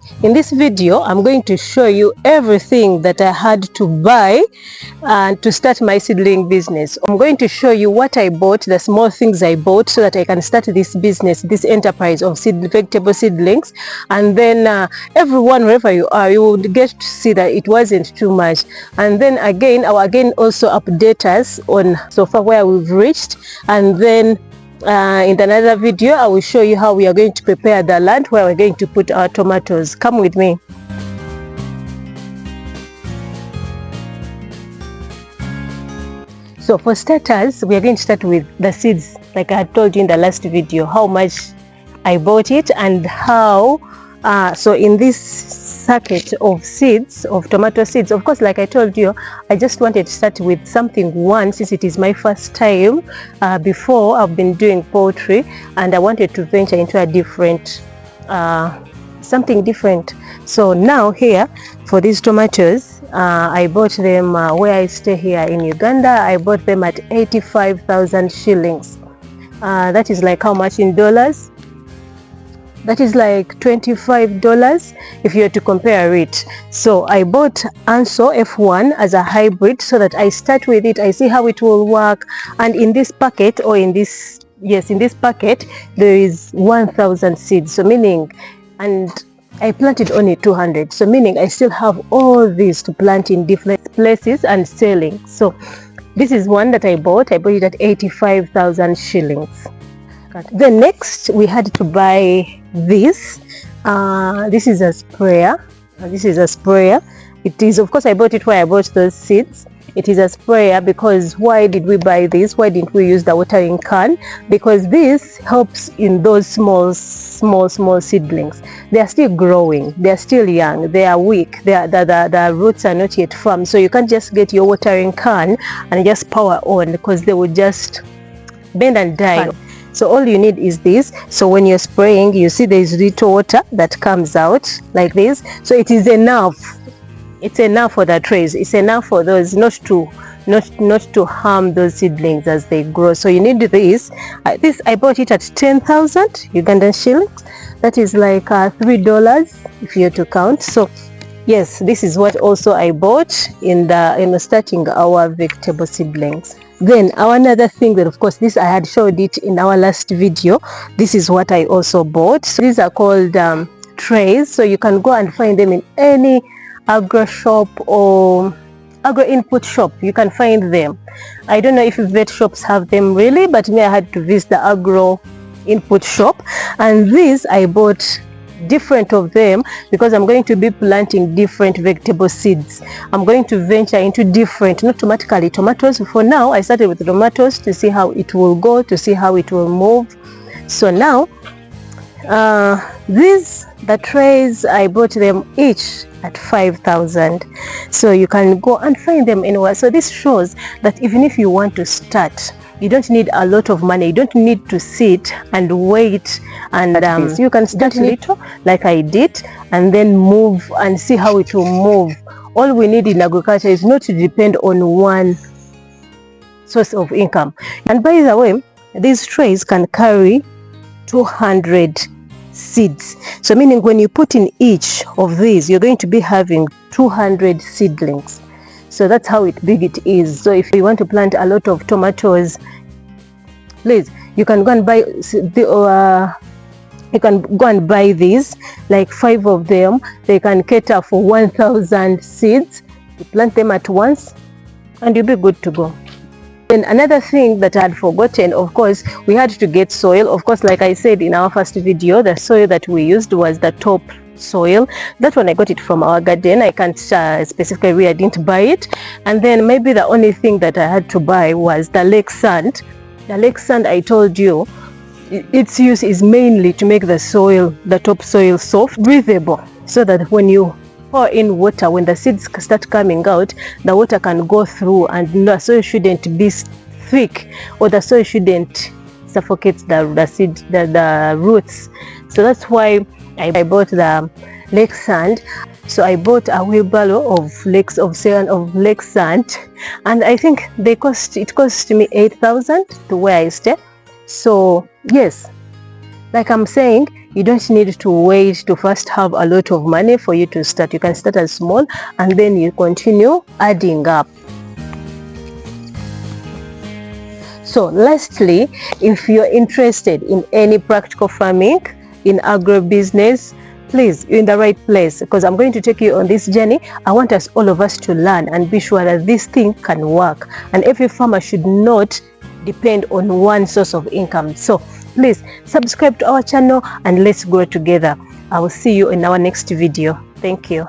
In this video, I'm going to show you everything that I had to buy to start my seedling business. I'm going to show you what I bought, the small things I bought so that I can start this business, this enterprise of vegetable seedlings. And then everyone, wherever you are, you will get to see that it wasn't too much. And then again, I will also update us on so far where we've reached. And then in another video, I will show you how we are going to prepare the land where we're going to put our tomatoes. Come with me. So for starters, we are going to start with the seeds, like I had told you in the last video, how much I bought it and how, so in this packet of seeds, of tomato seeds, of course, like I told you, I just wanted to start with something one, since it is my first time. Before I've been doing poultry, and I wanted to venture into a different, something different. So now here, for these tomatoes, I bought them where I stay here in Uganda. I bought them at 85,000 shillings. That is like how much in dollars? That is like $25 if you were to compare it. So I bought Anso F1 as a hybrid so that I start with it, I see how it will work. And in this packet, or in this, yes, in this packet, there is 1,000 seeds. So meaning, and I planted only 200. So meaning I still have all these to plant in different places and selling. So this is one that I bought. I bought it at 85,000 shillings. Then next we had to buy this. This is a sprayer. This is a sprayer. It is, of course, I bought it where I bought those seeds. It is a sprayer because why did we buy this? Why didn't we use the watering can? Because this helps in those small seedlings. They are still growing. They are still young. They are weak. The roots are not yet firm. So you can't just get your watering can and just power on, because they will just bend and die. So all you need is this. So when you're spraying, you see there is little water that comes out like this. So it is enough. It's enough for the trays. It's enough for those not to harm those seedlings as they grow. So you need this. This I bought it at 10,000 Ugandan shillings. That is like $3 if you have to count. So yes, this is what also I bought in starting our vegetable seedlings. Then our another thing that, of course, this I had showed it in our last video. This is what I also bought. So these are called trays. So you can go and find them in any agro shop or agro input shop. You can find them. I don't know if vet shops have them really, but me, I had to visit the agro input shop. And this I bought different of them because I'm going to be planting different vegetable seeds. I'm going to venture into different, not automatically tomatoes. For now, I started with tomatoes to see how it will go, to see how it will move. So now, the trays, I bought them each at 5,000. So you can go and find them anywhere. So this shows that even if you want to start, you don't need a lot of money. You don't need to sit and wait, and you can start little like I did and then move and see how it will move. All we need in agriculture is not to depend on one source of income. And by the way, these trays can carry 200 seeds. So meaning when you put in each of these, you're going to be having 200 seedlings. So that's how big it is. So if you want to plant a lot of tomatoes, please, you can go and buy these, like 5 of them. They can cater for 1,000 seeds. You plant them at once and you'll be good to go. Then another thing that I had forgotten, of course, we had to get soil. Of course, like I said in our first video, the soil that we used was the top soil. That one I got it from our garden. I can't specifically where I didn't buy it. And then maybe the only thing that I had to buy was the lake sand. The lake sand, I told you, its use is mainly to make the soil, the top soil, soft, breathable, so that when you pour in water, when the seeds start coming out, the water can go through and the soil shouldn't be thick, or the soil shouldn't suffocate the seed, the roots. So that's why I bought the lake sand. So I bought a wheelbarrow of lake sand, and I think it cost me 8,000 to where I stay. So yes, Like I'm saying, you don't need to wait to first have a lot of money for you to start. You can start as small and then you continue adding up. So lastly, if you're interested in any practical farming, in agribusiness, please, you're in the right place, because I'm going to take you on this journey. I want us, all of us, to learn and be sure that this thing can work. And every farmer should not depend on one source of income. So please subscribe to our channel and let's grow together. I will see you in our next video. Thank you.